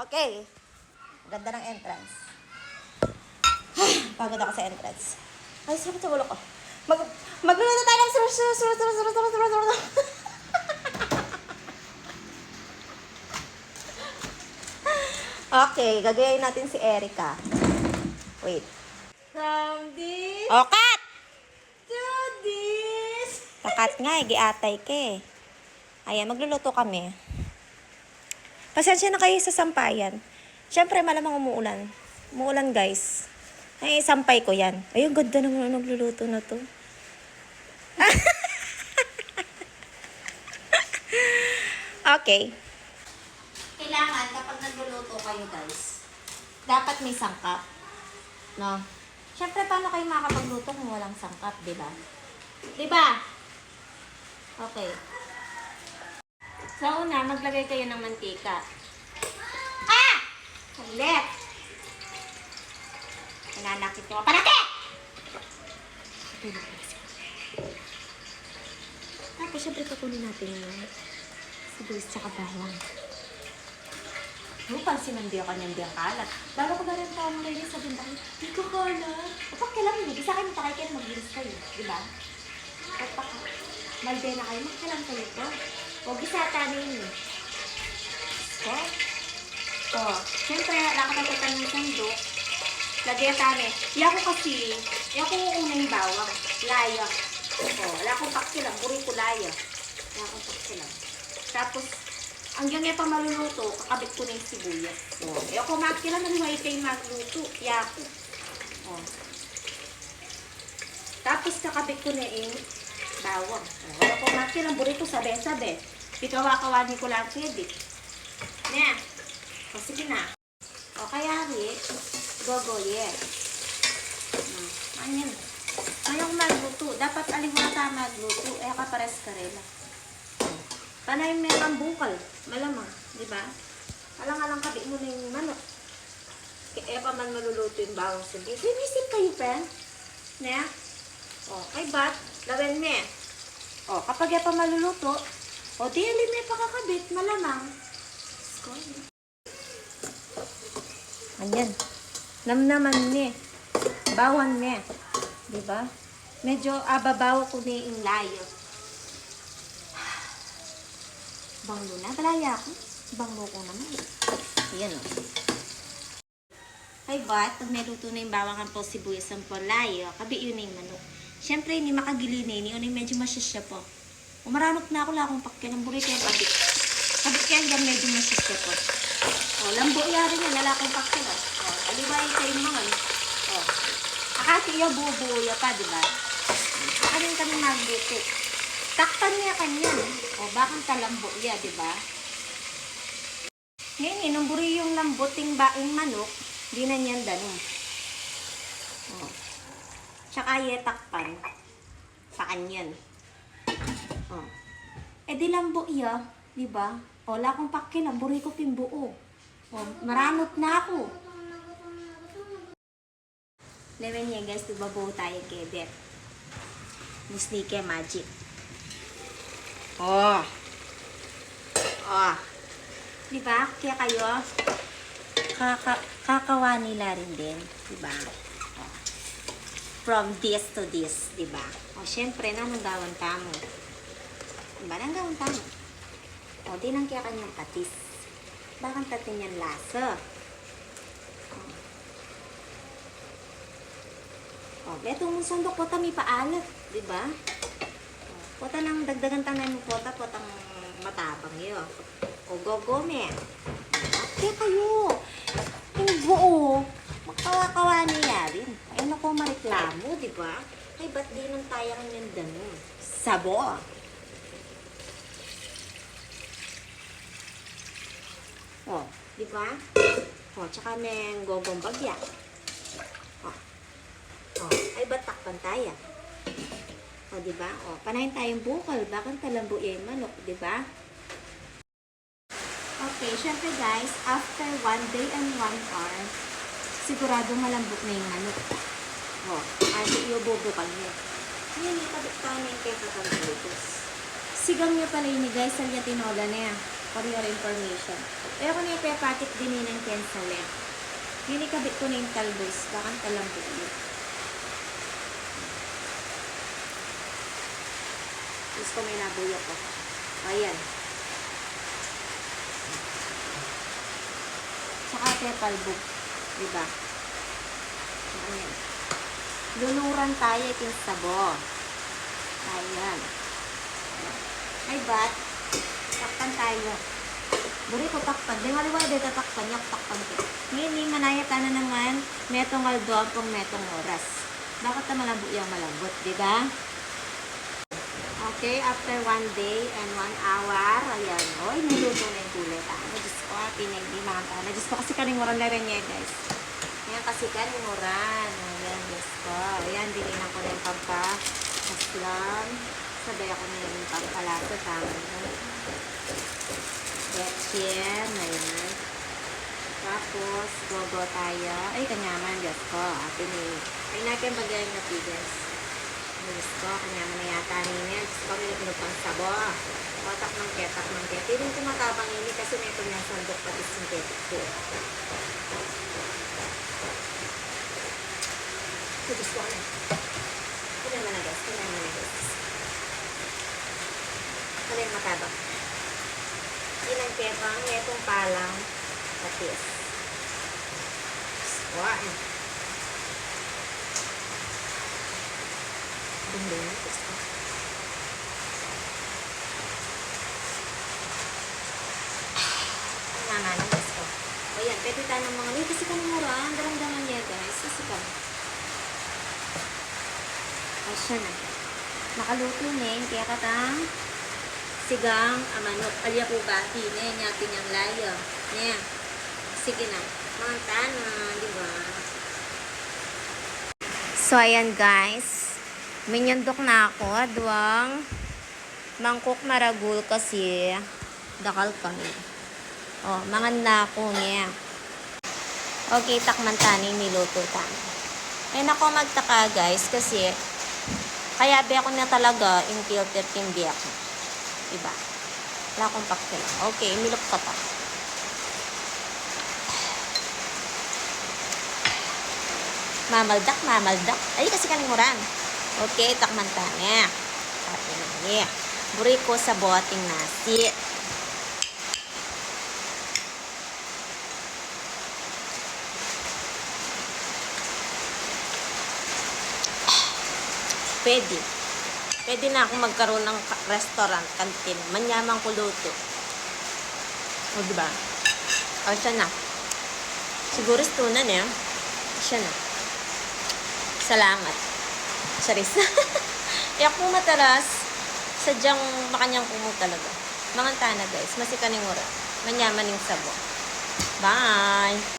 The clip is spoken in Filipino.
Okay. Ganda ng entrance. Pagod ako sa entrance. Ay, sakit sa ulo ko. Magluluto tayo ng Okay, gagayain natin si Erica. Wait. From this Cut! to this. Takat nga, giatay ka eh. Ayan, magluluto kami. Pasensya na kayo sa sampayan. Siyempre, malamang umuulan. Umuulan, guys. Ay, sampay ko yan. Ay, ang ganda naman nagluluto na to. Okay. Kailangan, kapag nagluluto kayo, guys, dapat may sangkap. No? Siyempre, paano kayo makakapagluto kung walang sangkap, di ba? Di ba? Okay. Sa una, maglagay kayo ng mantika. Ulit! Nananakit ko. Panakit! Tapos, syempre, kukunin natin yung sibuyas tsaka bawang. Pansin ng diya kanyang diyang kalat. Lalo ko ganun pa mo rin sa bintang. Hindi ko kalat. Kapag kailangan hindi. Sa akin, takay kayo mag-gilis kayo. Diba? Kapag malde na kayo, magkailangan kayo ito. Huwag isata ninyo. Okay? O, siyempre, nakataputan ng sandok. Lagyan tani. Iya ko kasi, iya ko unang bawang. Laya. O, wala akong paksilang. Buri ko laya. Wala akong paksilang. Tapos, hanggang nga pa maluluto, kakabit ko na yung sibuyas. O, iya ko makilang ng huwag kayo magluto. Iya ko. O. Tapos, kakabit ko na yung bawang. O, wala ko makilang. Buri ko sabi-sabi. Ikaw-kawani ko lang pwede. Nya. O, sige na. O, kaya rin, gogoye. Anyan. Ayaw magluto. Dapat aliwata magluto. Eh, kapares ka rin. Panay may bukal. Malamang. Diba? Alang-alang kabi mo na yung manok. Kaya pa man maluluto yung bawang sabi. Sinisip kayo, pen. Nya. O, kay bat. Lawin me. O, kapag pa maluluto, o, di alin may pakakabit. Malamang. Skoy. Ayan. Namnaman ni. Bawan ni. Diba? Medyo ababaw ko ni yung layo. Banglo na. Balaya ako. Banglo ko naman. Ayan o. Ay ba? Pag naluto na yung bawang ang po sibuyas ang po layo, kabi yun na yung manok. Siyempre, hindi makagili na yun. Yung medyo masyasya po. Umaranok na ako lang akong pakyan. Ang burit yung kabit. Kabit kaya hanggang medyo masyasya po. O, lambo yari niya, lalakong paksila. O, alibay kayo mga. O, akati iya bubuya pa, diba? Akanin kami magluto. Takpan niya kanyan. O, bakang talambo iya, diba? Ngayon, inumburi yung lamboting baing manok, di na niyan danong. O, tsaka iya takpan. Pa kanyan. O, eh di lambo iya, diba? O, lakong pakilang, buri ko pimbuo. Oh, maramot na ako. Level niya guys, tubabaw tayo kay Musnike magic. Oh. Oh. Diba? Kaya kayo, kakawa nila rin din. Diba? Oh. From this to this. Diba? O, syempre, nananggawan tamo. Diba? Nanggawan tamo. O, di nang kaya kanyang patis. Bakang tatin yan lasa. O, betong sandok po tami paalat. Diba? Po lang dagdagan tangan mo po potang matabang yun. O, gogome. Kaya kayo. Yung buo. Magkawa-kawa niya rin. Ay, naku, mareklamo, diba? Ay, ba't di nang tayang yung ganun? Sabo. O, di ba? O, tsaka may gogong bagya. O, ay batakpan tayo. O, di ba? O, panahin tayong bukal. Bakang talambo yung manok, di ba? Okay, syempre guys, after 1 day and 1 hour, sigurado malambot na yung manok. O, kasi iububukal niya. Ngayon, itabit tayo na yung kaya katambutos. Sigang niya pala yun guys, sa liya tinola na yan. For your information. Pero kung ipepatik din ng kensalet. Hindi kabit ko na yung talbos. Bakang talang buo. Tapos ko may nabuyo ko. Ayan. Tsaka tepalbog. Diba? Ayan. Lunuran tayo yung sabo. Ayan. Ay, bat. Takpan tayo. Buri ko takpan. Di maliwala dito takpan. Yak takpan ko. Ngayon, manayat na naman. Metong aldo pong metong oras. Bakit na malambot yung malambot? Diba? Okay, after 1 day and 1 hour, ayan, oy, niluto na yung kulay. Ano, Diyos ko, pinagdi mga tala. Diyos ko, kasi kanimuran na rin niya, guys. Ayan, kasi kanimuran. Ayan, Diyos ko. Ayan, dininan ko na yung pagka-aslam. Sabay ako na yung pagkalaso. Tama yun. Betchen, ayan. Tapos, gogo tayo. Ay, kanyaman, Diyos ko. Atin eh. Ay, natin bagay na pigas. Diyos ko, kanyaman na yata niya. Diyos ko, minag pang sabo. Otak ng ketak ng ketak. Hindi rin kumatabang ini kasi may ito niyang sandok pati sintetik ko. Diyos ko, ano? Kanyaman na guys, kanyaman na guys. Kanyaman matabang. Ilang ketang, itong palang patis. Diyos ko, ano? Bumili na, Diyos ko. Ang naman, Diyos ko. O yan, pwede tayo ng mga kasi kanimura, daramdaman niya guys. Kasi ka. Ay, siya na. Nakaluto na yun, kaya katang sigang amanok. Alya po ba? Tine, natin yung layo. Niya. Sige na. Mga tanan, di ba? So, ayan guys. Minyandok na ako. Duwang mangkok maragul kasi dakal kami. Oh, mangan na ako niya. Okay, takman tani niluto tani. Ay nako magtaka guys kasi kaya be ako na talaga in filter tindi ako. Diba? Wala akong pakil. Okay, milok ka pa. Mamaldak. Ay, kasi kanimuran. Okay, takman tani. Sabi na niya. Buri ko sa boting nasi. Pwede na akong magkaroon ng restaurant, kantin. Manyamang kuluto. O, diba? O, siya na. Siguro stunan eh. Siya na. Salamat. Charis. Iyak po mataras. Sadyang makanyang kumo talaga. Mga tana guys. Masikaning ura. Manyaman yung sabo. Bye!